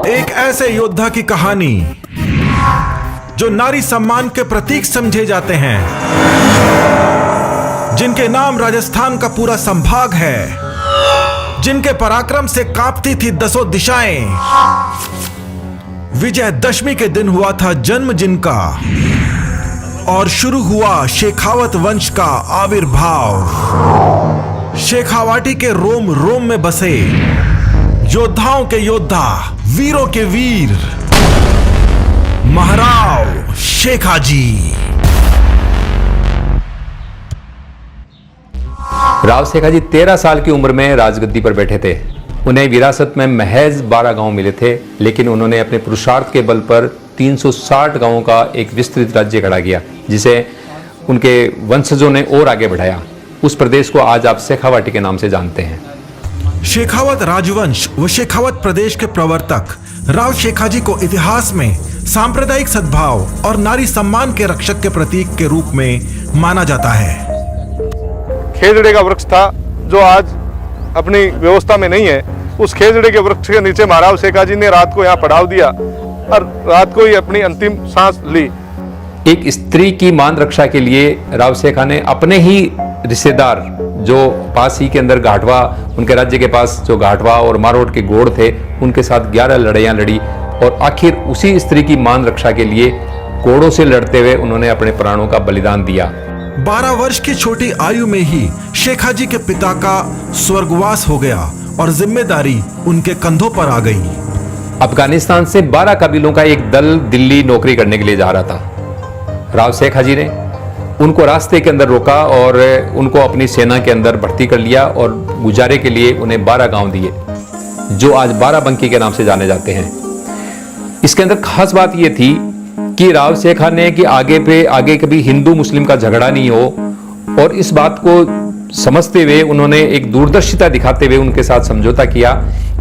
एक ऐसे योद्धा की कहानी जो नारी सम्मान के प्रतीक समझे जाते हैं, जिनके नाम राजस्थान का पूरा संभाग है, जिनके पराक्रम से कांपती थी दसों दिशाएं। विजयदशमी के दिन हुआ था जन्म जिनका और शुरू हुआ शेखावत वंश का आविर्भाव। शेखावाटी के रोम रोम में बसे योद्धाओं के योद्धा, वीरों के वीर महाराव शेखाजी। राव शेखाजी 13 साल की उम्र में राजगद्दी पर बैठे थे। उन्हें विरासत में महज 12 गांव मिले थे, लेकिन उन्होंने अपने पुरुषार्थ के बल पर 360 गांवों का एक विस्तृत राज्य खड़ा किया, जिसे उनके वंशजों ने और आगे बढ़ाया। उस प्रदेश को आज आप शेखावाटी के नाम से जानते हैं। शेखावत राजवंश व शेखावत प्रदेश के प्रवर्तक राव शेखाजी को इतिहास में सांप्रदायिक सद्भाव और नारी सम्मान के रक्षक के प्रतीक के रूप में माना जाता है। खेजड़े का वृक्ष था जो आज अपनी व्यवस्था में नहीं है। उस खेजड़े के वृक्ष के नीचे महाराव शेखाजी ने रात को यहाँ पड़ाव दिया और रात को ही अपनी अंतिम सांस ली। एक स्त्री की मान रक्षा के लिए राव शेखा ने अपने ही रिश्तेदार जो पास ही के अंदर घाटवा, उनके राज्य के पास जो घाटवा और मारोट के गोड़ थे, उनके साथ 11 लड़ाइयां लड़ी और आखिर उसी स्त्री की मान रक्षा के लिए घोड़ों से लड़ते हुए उन्होंने अपने प्राणों का बलिदान दिया। 12 वर्ष की छोटी आयु में ही शेखाजी के पिता का स्वर्गवास हो गया और जिम्मेदारी उनके कंधों पर आ गई। अफगानिस्तान से 12 कबीलों का एक दल दिल्ली नौकरी करने के लिए जा रहा था। राव शेखाजी ने उनको रास्ते के अंदर रोका और उनको अपनी सेना के अंदर भर्ती कर लिया और गुजारे के लिए उन्हें 12 गांव दिए, जो आज बाराबंकी के नाम से जाने जाते हैं। इसके अंदर खास बात यह थी कि राव शेखा ने कि आगे कभी हिंदू मुस्लिम का झगड़ा नहीं हो, और इस बात को समझते हुए उन्होंने एक दूरदर्शिता दिखाते हुए उनके साथ समझौता किया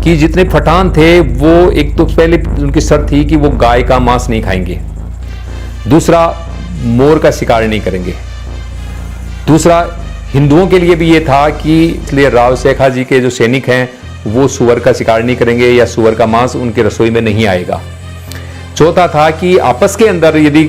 कि जितने पठान थे वो, एक तो पहले उनकी शर्त थी कि वो गाय का मांस नहीं खाएंगे, दूसरा मोर का शिकार नहीं करेंगे, दूसरा हिंदुओं के लिए भी ये था कि इसलिए राव शेखाजी के जो सैनिक हैं वो सुअर का शिकार नहीं करेंगे या सुअर का मांस उनकी रसोई में नहीं आएगा। चौथा था कि आपस के अंदर यदि